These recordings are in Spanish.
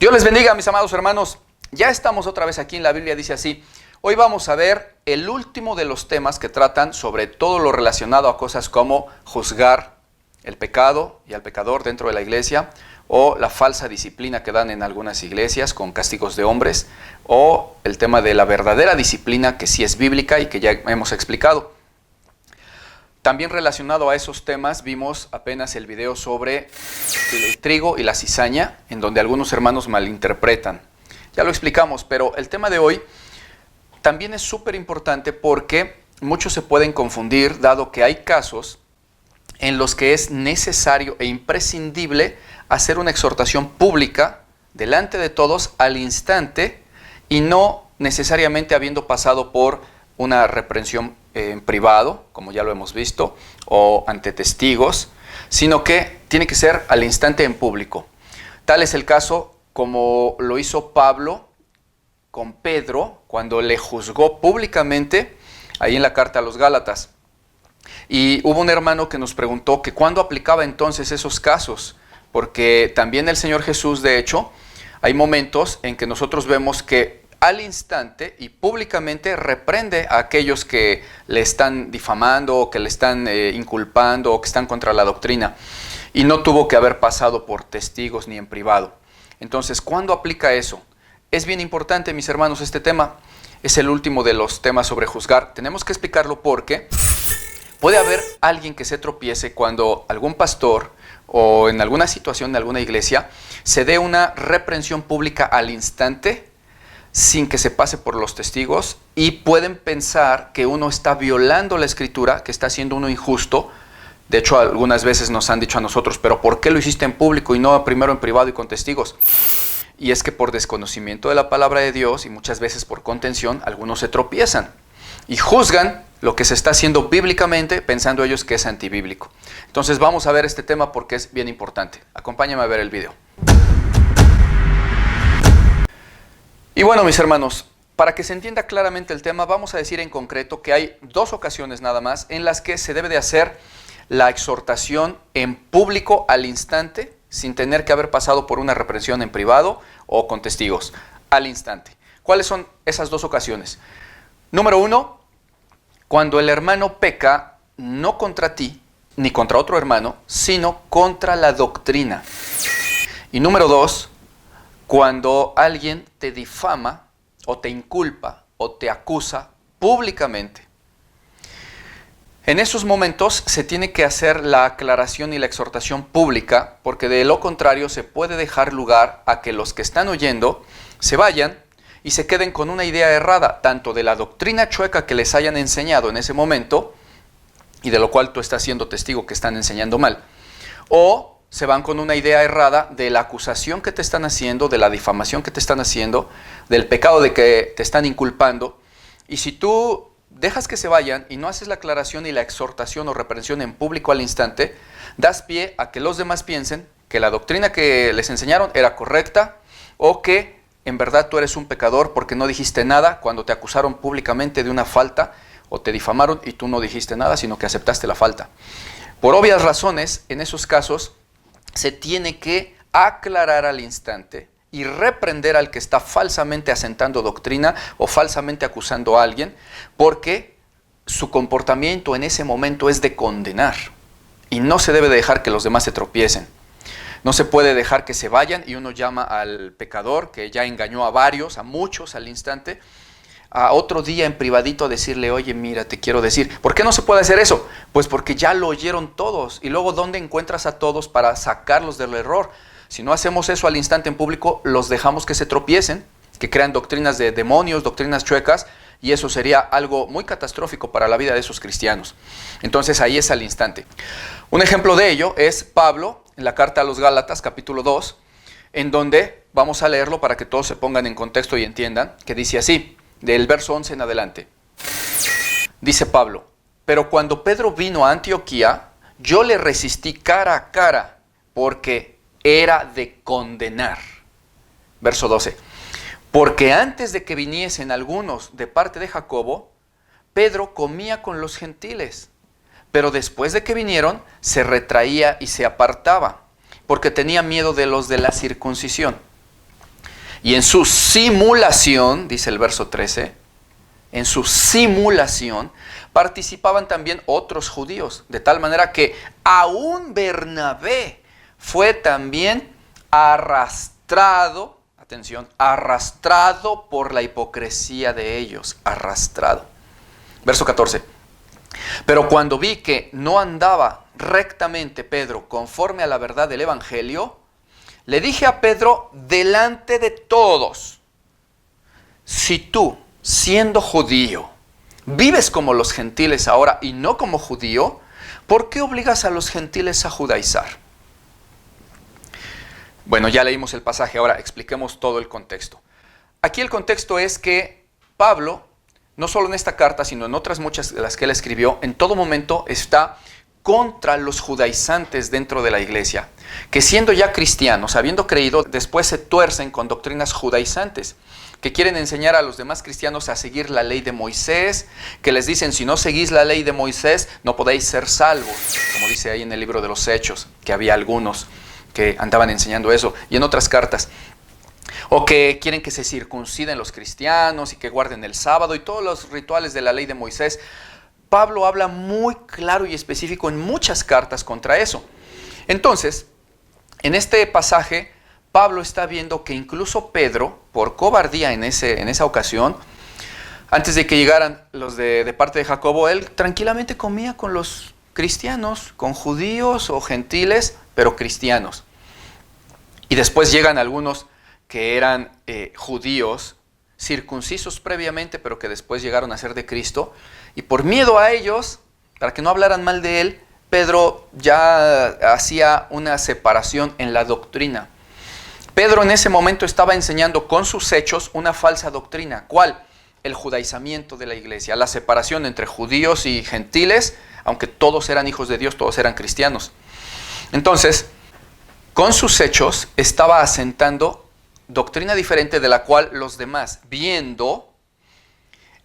Dios les bendiga, mis amados hermanos. Ya estamos otra vez aquí en la Biblia, dice así. Hoy vamos a ver el último de los temas que tratan sobre todo lo relacionado a cosas como juzgar el pecado y al pecador dentro de la iglesia, o la falsa disciplina que dan en algunas iglesias con castigos de hombres, o el tema de la verdadera disciplina que sí es bíblica y que ya hemos explicado. También relacionado a esos temas vimos apenas el video sobre el trigo y la cizaña, en donde algunos hermanos malinterpretan. Ya lo explicamos, pero el tema de hoy también es súper importante porque muchos se pueden confundir, dado que hay casos en los que es necesario e imprescindible hacer una exhortación pública delante de todos al instante y no necesariamente habiendo pasado por una reprensión en privado, como ya lo hemos visto, o ante testigos, sino que tiene que ser al instante en público. Tal es el caso como lo hizo Pablo con Pedro cuando le juzgó públicamente ahí en la carta a los Gálatas. Y hubo un hermano que nos preguntó que cuándo aplicaba entonces esos casos, porque también el Señor Jesús, de hecho, hay momentos en que nosotros vemos que al instante y públicamente reprende a aquellos que le están difamando, o que le están inculpando, o que están contra la doctrina, y no tuvo que haber pasado por testigos ni en privado. Entonces, ¿cuándo aplica eso? Es bien importante, mis hermanos, este tema. Es el último de los temas sobre juzgar. Tenemos que explicarlo porque puede haber alguien que se tropiece cuando algún pastor o en alguna situación de alguna iglesia se dé una reprensión pública al instante sin que se pase por los testigos, y pueden pensar que uno está violando la escritura, que está siendo uno injusto. De hecho, algunas veces nos han dicho a nosotros, pero ¿por qué lo hiciste en público y no primero en privado y con testigos? Y es que por desconocimiento de la palabra de Dios y muchas veces por contención, algunos se tropiezan y juzgan lo que se está haciendo bíblicamente, pensando ellos que es antibíblico. Entonces vamos a ver este tema porque es bien importante. Acompáñame a ver el video. Y bueno, mis hermanos, para que se entienda claramente el tema, vamos a decir en concreto que hay dos ocasiones nada más en las que se debe de hacer la exhortación en público al instante, sin tener que haber pasado por una reprensión en privado o con testigos, al instante. ¿Cuáles son esas dos ocasiones? Número uno, cuando el hermano peca no contra ti ni contra otro hermano, sino contra la doctrina. Y número dos, cuando alguien te difama o te inculpa o te acusa públicamente. En esos momentos se tiene que hacer la aclaración y la exhortación pública, porque de lo contrario se puede dejar lugar a que los que están oyendo se vayan y se queden con una idea errada, tanto de la doctrina chueca que les hayan enseñado en ese momento, y de lo cual tú estás siendo testigo que están enseñando mal, o se van con una idea errada de la acusación que te están haciendo, de la difamación que te están haciendo, del pecado de que te están inculpando. Y si tú dejas que se vayan y no haces la aclaración y la exhortación o reprensión en público al instante, das pie a que los demás piensen que la doctrina que les enseñaron era correcta, o que en verdad tú eres un pecador porque no dijiste nada cuando te acusaron públicamente de una falta, o te difamaron y tú no dijiste nada, sino que aceptaste la falta. Por obvias razones, en esos casos se tiene que aclarar al instante y reprender al que está falsamente asentando doctrina o falsamente acusando a alguien, porque su comportamiento en ese momento es de condenar, y no se debe dejar que los demás se tropiecen. No se puede dejar que se vayan y uno llama al pecador que ya engañó a varios, a muchos al instante, a otro día en privadito a decirle, oye, mira, te quiero decir. ¿Por qué no se puede hacer eso? Pues porque ya lo oyeron todos. Y luego, ¿dónde encuentras a todos para sacarlos del error? Si no hacemos eso al instante en público, los dejamos que se tropiecen, que crean doctrinas de demonios, doctrinas chuecas, y eso sería algo muy catastrófico para la vida de esos cristianos. Entonces ahí es al instante. Un ejemplo de ello es Pablo en la carta a los Gálatas, capítulo 2, en donde, vamos a leerlo para que todos se pongan en contexto y entiendan, que dice así, del verso 11 en adelante. Dice Pablo, pero cuando Pedro vino a Antioquía, yo le resistí cara a cara, porque era de condenar. Verso 12. Porque antes de que viniesen algunos de parte de Jacobo, Pedro comía con los gentiles, pero después de que vinieron, se retraía y se apartaba, porque tenía miedo de los de la circuncisión. Y en su simulación, dice el verso 13, en su simulación participaban también otros judíos, de tal manera que aún Bernabé fue también arrastrado, atención, arrastrado por la hipocresía de ellos, arrastrado. Verso 14. Pero cuando vi que no andaba rectamente Pedro conforme a la verdad del Evangelio, le dije a Pedro delante de todos: si tú, siendo judío, vives como los gentiles ahora y no como judío, ¿por qué obligas a los gentiles a judaizar? Bueno, ya leímos el pasaje, ahora expliquemos todo el contexto. Aquí el contexto es que Pablo, no solo en esta carta, sino en otras muchas de las que él escribió, en todo momento está contra los judaizantes dentro de la iglesia, que siendo ya cristianos, habiendo creído, después se tuercen con doctrinas judaizantes, que quieren enseñar a los demás cristianos a seguir la ley de Moisés, que les dicen: si no seguís la ley de Moisés, no podéis ser salvos, como dice ahí en el libro de los Hechos, que había algunos que andaban enseñando eso, y en otras cartas. O que quieren que se circunciden los cristianos y que guarden el sábado y todos los rituales de la ley de Moisés. Pablo habla muy claro y específico en muchas cartas contra eso. Entonces, en este pasaje, Pablo está viendo que incluso Pedro, por cobardía en esa ocasión, antes de que llegaran los de parte de Jacobo, él tranquilamente comía con los cristianos, con judíos o gentiles, pero cristianos. Y después llegan algunos que eran judíos, circuncisos previamente, pero que después llegaron a ser de Cristo, y por miedo a ellos, para que no hablaran mal de él, Pedro ya hacía una separación en la doctrina. Pedro en ese momento estaba enseñando con sus hechos una falsa doctrina. ¿Cuál? El judaizamiento de la iglesia, la separación entre judíos y gentiles, aunque todos eran hijos de Dios, todos eran cristianos. Entonces, con sus hechos estaba asentando doctrina diferente de la cual los demás, viendo,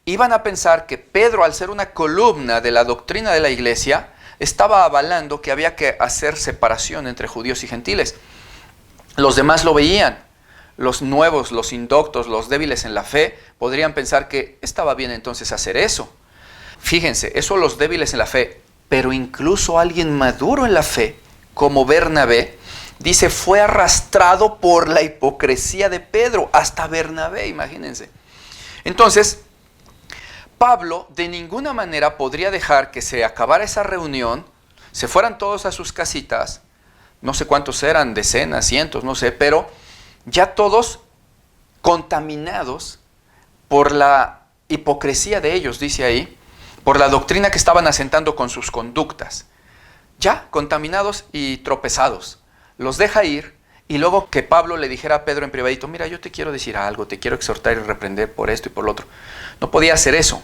iban a pensar que Pedro, al ser una columna de la doctrina de la iglesia, estaba avalando que había que hacer separación entre judíos y gentiles. Los demás lo veían. Los nuevos, los indoctos, los débiles en la fe, podrían pensar que estaba bien entonces hacer eso. Fíjense, eso los débiles en la fe, pero incluso alguien maduro en la fe, como Bernabé, dice, fue arrastrado por la hipocresía de Pedro, hasta Bernabé, imagínense. Entonces, Pablo de ninguna manera podría dejar que se acabara esa reunión, se fueran todos a sus casitas, no sé cuántos eran, decenas, cientos, no sé, pero ya todos contaminados por la hipocresía de ellos, dice ahí, por la doctrina que estaban asentando con sus conductas. Ya contaminados y tropezados. Los deja ir y luego que Pablo le dijera a Pedro en privadito: mira, yo te quiero decir algo, te quiero exhortar y reprender por esto y por lo otro. No podía hacer eso,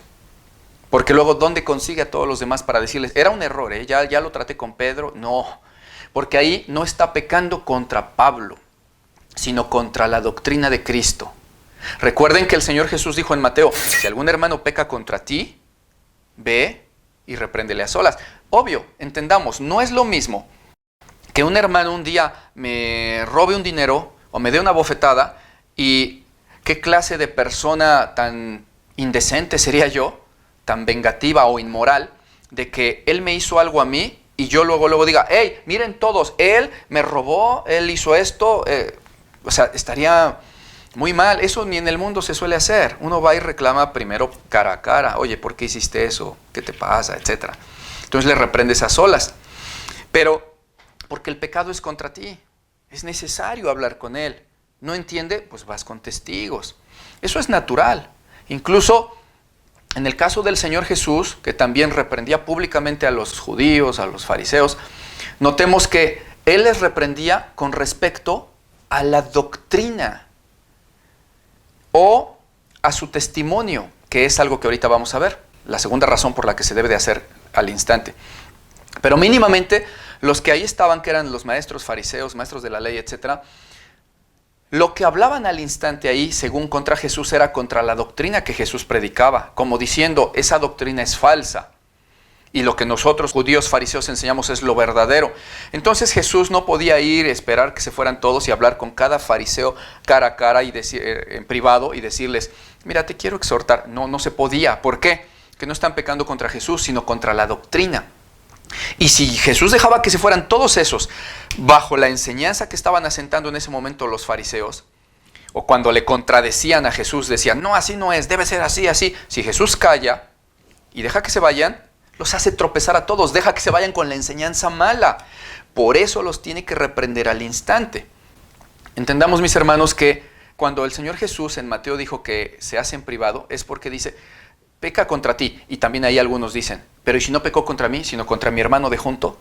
porque luego ¿dónde consigue a todos los demás para decirles? Era un error, ya lo traté con Pedro. No, porque ahí no está pecando contra Pablo, sino contra la doctrina de Cristo. Recuerden que el Señor Jesús dijo en Mateo: si algún hermano peca contra ti, ve y repréndele a solas. Obvio, entendamos, no es lo mismo que un hermano un día me robe un dinero o me dé una bofetada, y qué clase de persona tan indecente sería yo, tan vengativa o inmoral, de que él me hizo algo a mí y yo luego diga: hey, miren todos, él me robó, él hizo esto. O sea, estaría muy mal. Eso ni en el mundo se suele hacer. Uno va y reclama primero cara a cara: oye, ¿por qué hiciste eso? ¿Qué te pasa? Etcétera. Entonces le reprendes a solas. Pero porque el pecado es contra ti, es necesario hablar con él. ¿No entiende? Pues vas con testigos. Eso es natural. Incluso en el caso del Señor Jesús, que también reprendía públicamente a los judíos, a los fariseos, notemos que él les reprendía con respecto a la doctrina o a su testimonio, que es algo que ahorita vamos a ver, la segunda razón por la que se debe de hacer al instante. Pero mínimamente los que ahí estaban, que eran los maestros fariseos, maestros de la ley, etc., lo que hablaban al instante ahí, según contra Jesús, era contra la doctrina que Jesús predicaba, como diciendo: esa doctrina es falsa. y lo que nosotros, judíos fariseos, enseñamos es lo verdadero. Entonces Jesús no podía ir, esperar que se fueran todos y hablar con cada fariseo cara a cara y en privado y decirles, mira, te quiero exhortar. No, no se podía. ¿Por qué? Que no están pecando contra Jesús, sino contra la doctrina. Y si Jesús dejaba que se fueran todos esos bajo la enseñanza que estaban asentando en ese momento los fariseos, o cuando le contradecían a Jesús, decían, no, así no es, debe ser así, así. Si Jesús calla y deja que se vayan, los hace tropezar a todos, deja que se vayan con la enseñanza mala. Por eso los tiene que reprender al instante. Entendamos, mis hermanos, que cuando el Señor Jesús en Mateo dijo que se hace en privado, es porque dice, peca contra ti. Y también ahí algunos dicen, pero ¿y si no pecó contra mí, sino contra mi hermano de junto?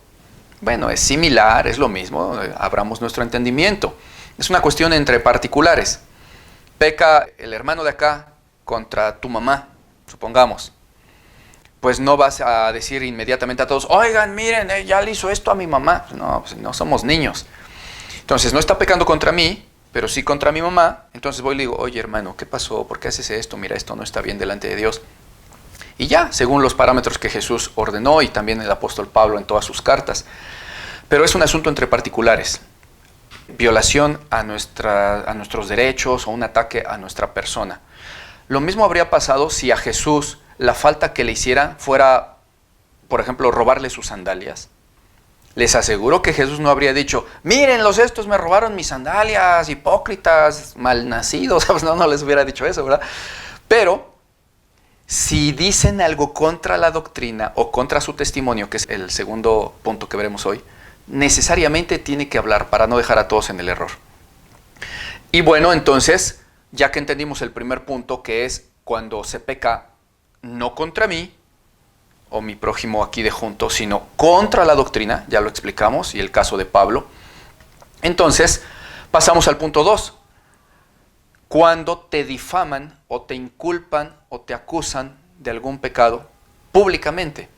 Bueno, es similar, es lo mismo, abramos nuestro entendimiento. Es una cuestión entre particulares. Peca el hermano de acá contra tu mamá, supongamos. Pues no vas a decir inmediatamente a todos, oigan, miren, ya le hizo esto a mi mamá. No, pues no somos niños. Entonces no está pecando contra mí, pero sí contra mi mamá. Entonces voy y le digo, oye hermano, ¿qué pasó? ¿Por qué haces esto? Mira, esto no está bien delante de Dios. Y ya, según los parámetros que Jesús ordenó y también el apóstol Pablo en todas sus cartas. Pero es un asunto entre particulares. Violación a nuestros derechos o un ataque a nuestra persona. Lo mismo habría pasado si a Jesús la falta que le hiciera fuera, por ejemplo, robarle sus sandalias. Les aseguro que Jesús no habría dicho, miren, los estos me robaron mis sandalias, hipócritas, malnacidos. No les hubiera dicho eso, ¿verdad? Pero si dicen algo contra la doctrina o contra su testimonio, que es el segundo punto que veremos hoy, necesariamente tiene que hablar para no dejar a todos en el error. Y bueno, entonces, ya que entendimos el primer punto, que es cuando se peca no contra mí o mi prójimo aquí de junto, sino contra la doctrina, ya lo explicamos, y el caso de Pablo. Entonces, pasamos al punto 2. Cuando te difaman o te inculpan o te acusan de algún pecado públicamente.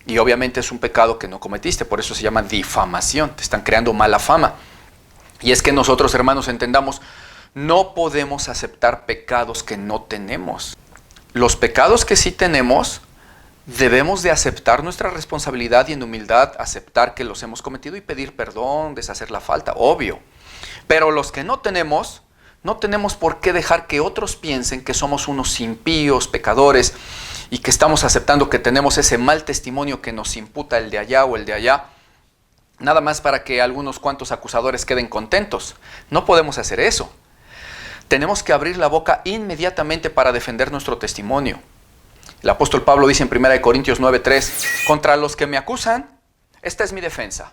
Y obviamente es un pecado que no cometiste, por eso se llama difamación, te están creando mala fama. Y es que nosotros, hermanos, entendamos, no podemos aceptar pecados que no tenemos. Los pecados que sí tenemos, debemos de aceptar nuestra responsabilidad y en humildad aceptar que los hemos cometido y pedir perdón, deshacer la falta, obvio. Pero los que no tenemos por qué dejar que otros piensen que somos unos impíos, pecadores, y que estamos aceptando que tenemos ese mal testimonio que nos imputa el de allá o el de allá, nada más para que algunos cuantos acusadores queden contentos. No podemos hacer eso. Tenemos que abrir la boca inmediatamente para defender nuestro testimonio. El apóstol Pablo dice en 1 Corintios 9:3, contra los que me acusan, esta es mi defensa.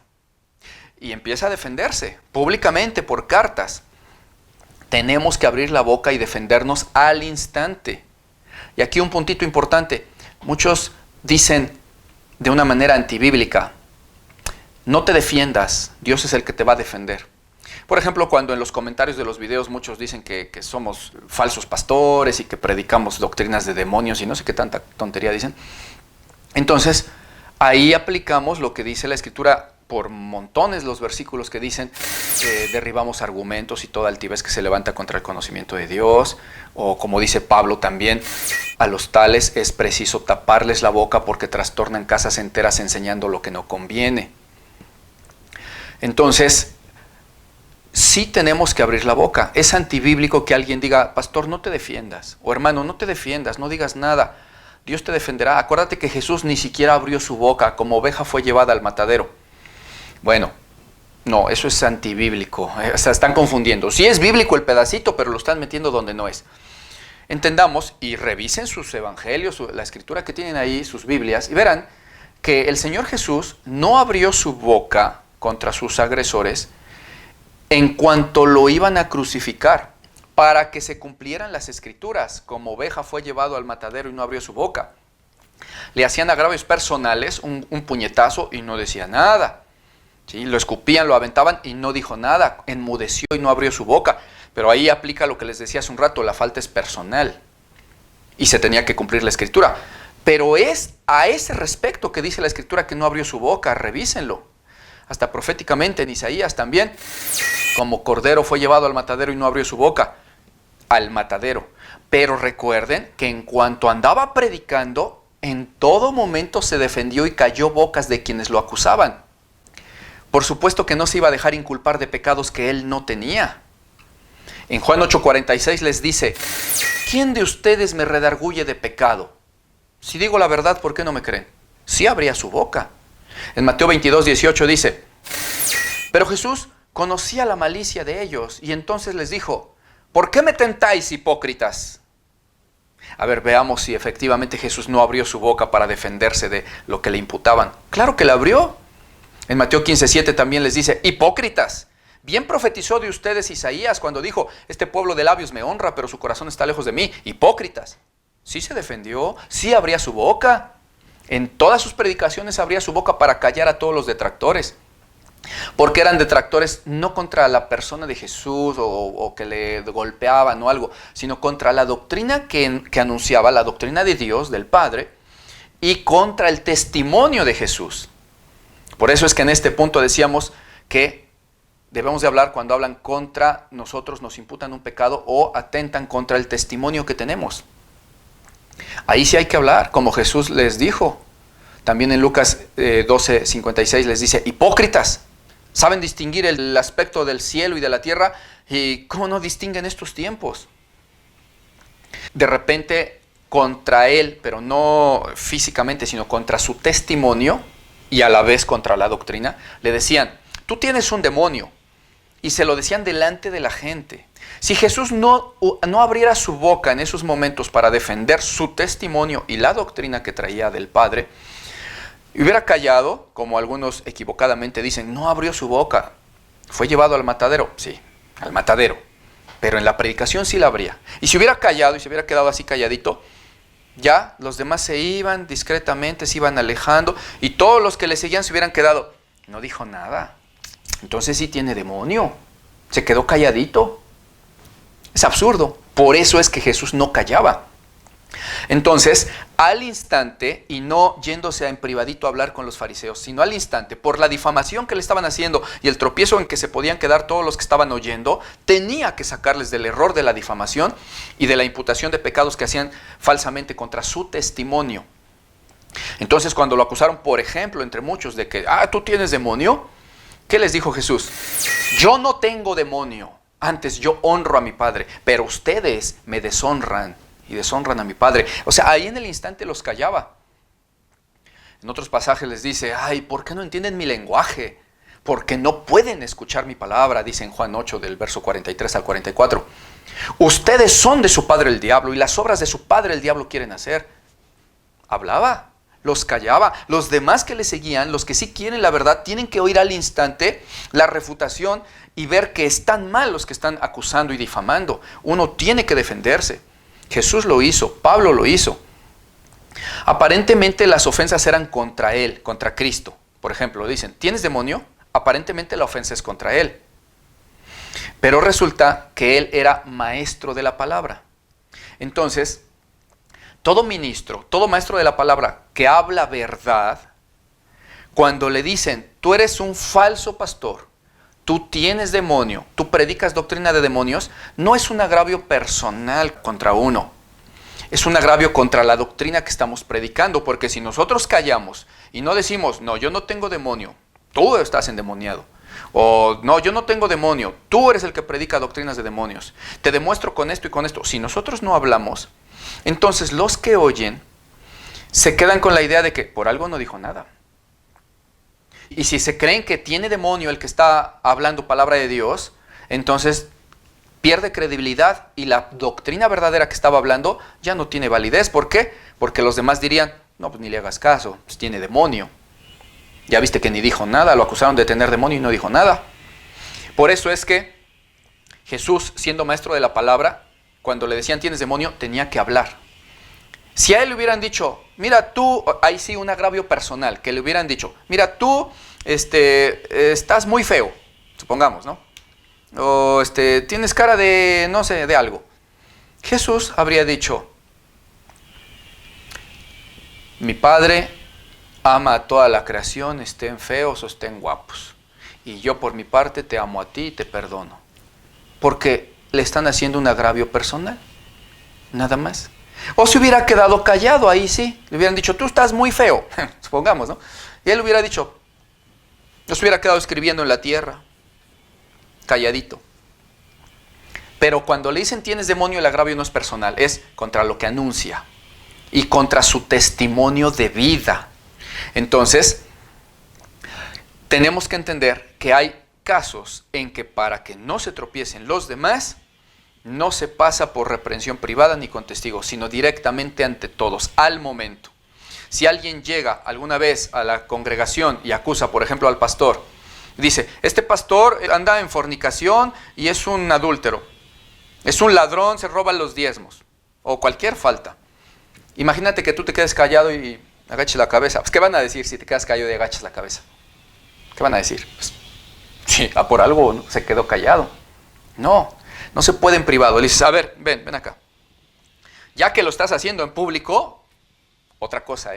Y empieza a defenderse públicamente por cartas. Tenemos que abrir la boca y defendernos al instante. Y aquí un puntito importante. Muchos dicen de una manera antibíblica, no te defiendas, Dios es el que te va a defender. Por ejemplo, cuando en los comentarios de los videos muchos dicen que somos falsos pastores y que predicamos doctrinas de demonios y no sé qué tanta tontería dicen. Entonces, ahí aplicamos lo que dice la Escritura por montones, los versículos que dicen que derribamos argumentos y toda altivez que se levanta contra el conocimiento de Dios. O como dice Pablo también, a los tales es preciso taparles la boca porque trastornan casas enteras enseñando lo que no conviene. Entonces, sí tenemos que abrir la boca. Es antibíblico que alguien diga, pastor, no te defiendas, o hermano, no te defiendas, no digas nada, Dios te defenderá. Acuérdate que Jesús ni siquiera abrió su boca, como oveja fue llevada al matadero. Bueno, no, eso es antibíblico, se están confundiendo. Sí es bíblico el pedacito, pero lo están metiendo donde no es. Entendamos y revisen sus evangelios, la escritura que tienen ahí, sus Biblias, y verán que el Señor Jesús no abrió su boca contra sus agresores en cuanto lo iban a crucificar, para que se cumplieran las escrituras, como oveja fue llevado al matadero y no abrió su boca. Le hacían agravios personales, un puñetazo y no decía nada. ¿Sí? Lo escupían, lo aventaban y no dijo nada, enmudeció y no abrió su boca. Pero ahí aplica lo que les decía hace un rato, la falta es personal y se tenía que cumplir la escritura. Pero es a ese respecto que dice la escritura que no abrió su boca, revísenlo. Hasta proféticamente en Isaías también, como cordero fue llevado al matadero y no abrió su boca, al matadero. Pero recuerden que en cuanto andaba predicando, en todo momento se defendió y calló bocas de quienes lo acusaban. Por supuesto que no se iba a dejar inculpar de pecados que él no tenía. En Juan 8:46 les dice: ¿quién de ustedes me redarguye de pecado? Si digo la verdad, ¿por qué no me creen? Sí abría su boca. En Mateo 22:18 dice: pero Jesús conocía la malicia de ellos y entonces les dijo: ¿por qué me tentáis, hipócritas? A ver, veamos si efectivamente Jesús no abrió su boca para defenderse de lo que le imputaban. Claro que la abrió. En Mateo 15:7 también les dice: hipócritas, bien profetizó de ustedes Isaías cuando dijo: este pueblo de labios me honra, pero su corazón está lejos de mí. Hipócritas. Sí se defendió, sí abría su boca. En todas sus predicaciones abría su boca para callar a todos los detractores. Porque eran detractores no contra la persona de Jesús o que le golpeaban o algo, sino contra la doctrina que anunciaba, la doctrina de Dios, del Padre, y contra el testimonio de Jesús. Por eso es que en este punto decíamos que debemos de hablar cuando hablan contra nosotros, nos imputan un pecado o atentan contra el testimonio que tenemos. Ahí sí hay que hablar, como Jesús les dijo. También en Lucas 12:56 les dice: hipócritas, saben distinguir el aspecto del cielo y de la tierra, y ¿cómo no distinguen estos tiempos? De repente, contra él, pero no físicamente, sino contra su testimonio y a la vez contra la doctrina, le decían: tú tienes un demonio. Y se lo decían delante de la gente. Si Jesús no abriera su boca en esos momentos para defender su testimonio y la doctrina que traía del Padre, y hubiera callado, como algunos equivocadamente dicen, no abrió su boca, fue llevado al matadero. Sí, al matadero, pero en la predicación sí la abría. Y si hubiera callado y se hubiera quedado así calladito, ya los demás se iban discretamente, se iban alejando, y todos los que le seguían se hubieran quedado: no dijo nada, entonces sí tiene demonio, se quedó calladito. Es absurdo. Por eso es que Jesús no callaba. Entonces, al instante, y no yéndose en privadito a hablar con los fariseos, sino al instante, por la difamación que le estaban haciendo y el tropiezo en que se podían quedar todos los que estaban oyendo, tenía que sacarles del error de la difamación y de la imputación de pecados que hacían falsamente contra su testimonio. Entonces, cuando lo acusaron, por ejemplo, entre muchos, de que, tú tienes demonio, ¿qué les dijo Jesús? Yo no tengo demonio, antes yo honro a mi Padre, pero ustedes me deshonran y deshonran a mi Padre. O sea, ahí en el instante los callaba. En otros pasajes les dice: ¿por qué no entienden mi lenguaje? Porque no pueden escuchar mi palabra, dice en Juan 8 del verso 43 al 44. Ustedes son de su padre el diablo y las obras de su padre el diablo quieren hacer. Hablaba, los callaba. Los demás que le seguían, los que sí quieren la verdad, tienen que oír al instante la refutación y ver que están mal los que están acusando y difamando. Uno tiene que defenderse. Jesús lo hizo, Pablo lo hizo. Aparentemente las ofensas eran contra él, contra Cristo. Por ejemplo, dicen: ¿tienes demonio? Aparentemente la ofensa es contra él. Pero resulta que él era maestro de la palabra. Entonces, todo ministro, todo maestro de la palabra que habla verdad, cuando le dicen: tú eres un falso pastor, tú tienes demonio, tú predicas doctrina de demonios, no es un agravio personal contra uno. Es un agravio contra la doctrina que estamos predicando, porque si nosotros callamos y no decimos: no, yo no tengo demonio, tú estás endemoniado. O no, yo no tengo demonio, tú eres el que predica doctrinas de demonios. Te demuestro con esto y con esto. Si nosotros no hablamos, entonces los que oyen se quedan con la idea de que por algo no dijo nada. Y si se creen que tiene demonio el que está hablando palabra de Dios, entonces pierde credibilidad y la doctrina verdadera que estaba hablando ya no tiene validez. ¿Por qué? Porque los demás dirían: no, pues ni le hagas caso, pues tiene demonio. Ya viste que ni dijo nada, lo acusaron de tener demonio y no dijo nada. Por eso es que Jesús, siendo maestro de la palabra, cuando le decían tienes demonio, tenía que hablar. Si a él le hubieran dicho: mira tú, ahí sí un agravio personal, que le hubieran dicho: mira tú, estás muy feo, supongamos, ¿no? O tienes cara de, no sé, de algo. Jesús habría dicho: mi Padre ama a toda la creación, estén feos o estén guapos. Y yo por mi parte te amo a ti y te perdono. Porque le están haciendo un agravio personal, nada más. O se hubiera quedado callado, ahí sí. Le hubieran dicho, tú estás muy feo, supongamos, ¿no? Y él hubiera dicho, no se hubiera quedado escribiendo en la tierra, calladito. Pero cuando le dicen tienes demonio, el agravio no es personal, es contra lo que anuncia y contra su testimonio de vida. Entonces, tenemos que entender que hay casos en que para que no se tropiecen los demás, no se pasa por reprensión privada ni con testigos, sino directamente ante todos, al momento. Si alguien llega alguna vez a la congregación y acusa, por ejemplo, al pastor, dice, este pastor anda en fornicación y es un adúltero, es un ladrón, se roba los diezmos, o cualquier falta. Imagínate que tú te quedes callado y agaches la cabeza. Pues, ¿qué van a decir si te quedas callado y agachas la cabeza? ¿Qué van a decir? Pues, sí, por algo, ¿no? Se quedó callado. No se puede en privado. Le dices, a ver, ven acá. Ya que lo estás haciendo en público, otra cosa,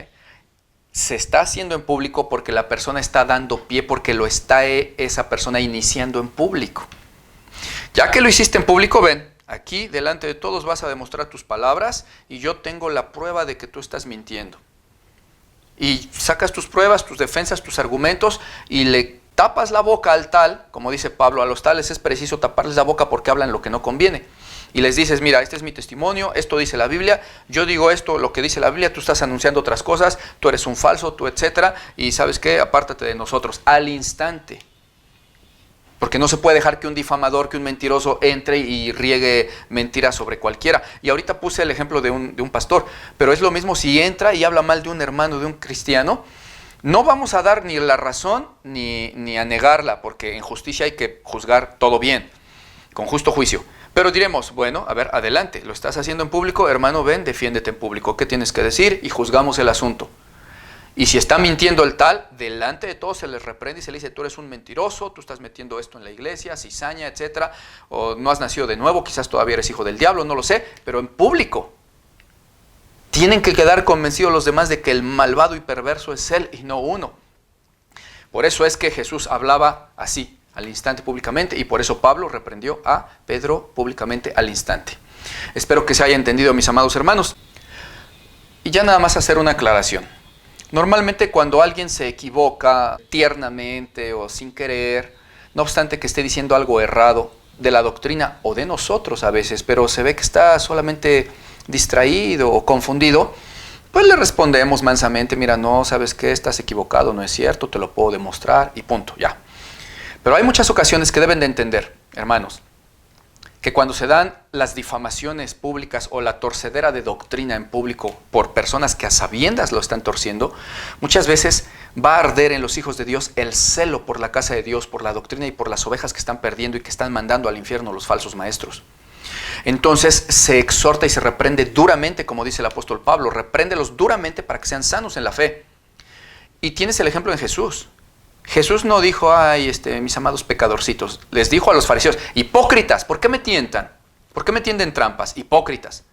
se está haciendo en público porque la persona está dando pie, porque lo está esa persona iniciando en público. Ya que lo hiciste en público, ven, aquí delante de todos vas a demostrar tus palabras y yo tengo la prueba de que tú estás mintiendo. Y sacas tus pruebas, tus defensas, tus argumentos y le tapas la boca al tal, como dice Pablo, a los tales es preciso taparles la boca porque hablan lo que no conviene. Y les dices, mira, este es mi testimonio, esto dice la Biblia, yo digo esto, lo que dice la Biblia, tú estás anunciando otras cosas, tú eres un falso, tú etcétera, y ¿sabes qué? Apártate de nosotros, al instante. Porque no se puede dejar que un difamador, que un mentiroso entre y riegue mentiras sobre cualquiera. Y ahorita puse el ejemplo de un pastor, pero es lo mismo si entra y habla mal de un hermano, de un cristiano. No vamos a dar ni la razón ni a negarla, porque en justicia hay que juzgar todo bien, con justo juicio. Pero diremos, bueno, a ver, adelante, lo estás haciendo en público, hermano, ven, defiéndete en público. ¿Qué tienes que decir? Y juzgamos el asunto. Y si está mintiendo el tal, delante de todos se les reprende y se le dice, tú eres un mentiroso, tú estás metiendo esto en la iglesia, cizaña, etcétera, o no has nacido de nuevo, quizás todavía eres hijo del diablo, no lo sé, pero en público. Tienen que quedar convencidos los demás de que el malvado y perverso es él y no uno. Por eso es que Jesús hablaba así, al instante públicamente, y por eso Pablo reprendió a Pedro públicamente al instante. Espero que se haya entendido, mis amados hermanos. Y ya nada más hacer una aclaración. Normalmente cuando alguien se equivoca tiernamente o sin querer, no obstante que esté diciendo algo errado de la doctrina o de nosotros a veces, pero se ve que está solamente distraído o confundido, pues le respondemos mansamente, mira, no, ¿sabes qué? Estás equivocado, no es cierto, te lo puedo demostrar y punto, ya. Pero hay muchas ocasiones que deben de entender, hermanos, que cuando se dan las difamaciones públicas o la torcedera de doctrina en público por personas que a sabiendas lo están torciendo, muchas veces va a arder en los hijos de Dios el celo por la casa de Dios, por la doctrina y por las ovejas que están perdiendo y que están mandando al infierno los falsos maestros. Entonces se exhorta y se reprende duramente, como dice el apóstol Pablo, repréndelos duramente para que sean sanos en la fe. Y tienes el ejemplo en Jesús. Jesús no dijo, ay, mis amados pecadorcitos, les dijo a los fariseos, hipócritas, ¿por qué me tientan? ¿Por qué me tienden trampas? Hipócritas.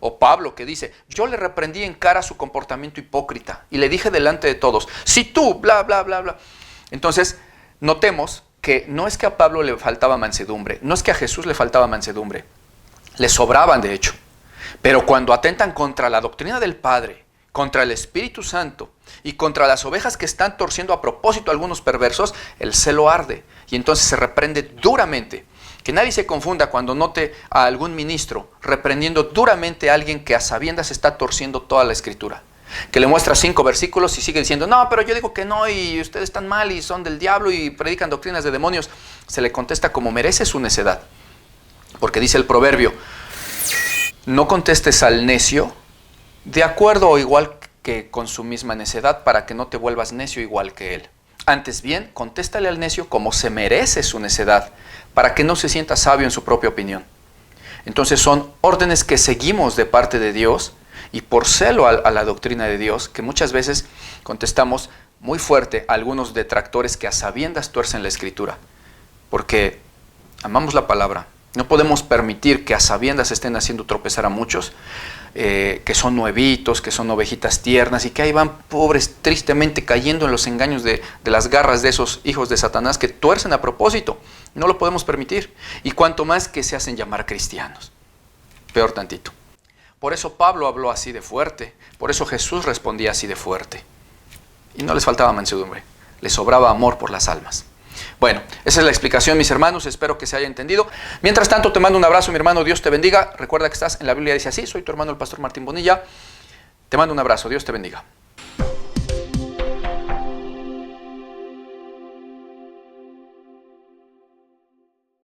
O Pablo que dice, yo le reprendí en cara su comportamiento hipócrita y le dije delante de todos, si tú, bla, bla, bla, bla. Entonces, notemos que no es que a Pablo le faltaba mansedumbre, no es que a Jesús le faltaba mansedumbre, le sobraban de hecho. Pero cuando atentan contra la doctrina del Padre, contra el Espíritu Santo y contra las ovejas que están torciendo a propósito a algunos perversos, el celo arde y entonces se reprende duramente. Que nadie se confunda cuando note a algún ministro reprendiendo duramente a alguien que a sabiendas está torciendo toda la Escritura. Que le muestra 5 versículos y sigue diciendo, no, pero yo digo que no y ustedes están mal y son del diablo y predican doctrinas de demonios. Se le contesta como merece su necedad. Porque dice el proverbio, no contestes al necio de acuerdo o igual que con su misma necedad para que no te vuelvas necio igual que él. Antes bien, contéstale al necio como se merece su necedad para que no se sienta sabio en su propia opinión. Entonces son órdenes que seguimos de parte de Dios y por celo a la doctrina de Dios que muchas veces contestamos muy fuerte a algunos detractores que a sabiendas tuercen la Escritura. Porque amamos la palabra. No podemos permitir que a sabiendas estén haciendo tropezar a muchos, que son nuevitos, que son ovejitas tiernas y que ahí van pobres tristemente cayendo en los engaños de las garras de esos hijos de Satanás que tuercen a propósito. No lo podemos permitir. Y cuanto más que se hacen llamar cristianos. Peor tantito. Por eso Pablo habló así de fuerte. Por eso Jesús respondía así de fuerte. Y no les faltaba mansedumbre. Les sobraba amor por las almas. Bueno, esa es la explicación, mis hermanos. Espero que se haya entendido. Mientras tanto, te mando un abrazo, mi hermano. Dios te bendiga. Recuerda que estás en la Biblia, dice así. Soy tu hermano, el pastor Martín Bonilla. Te mando un abrazo. Dios te bendiga.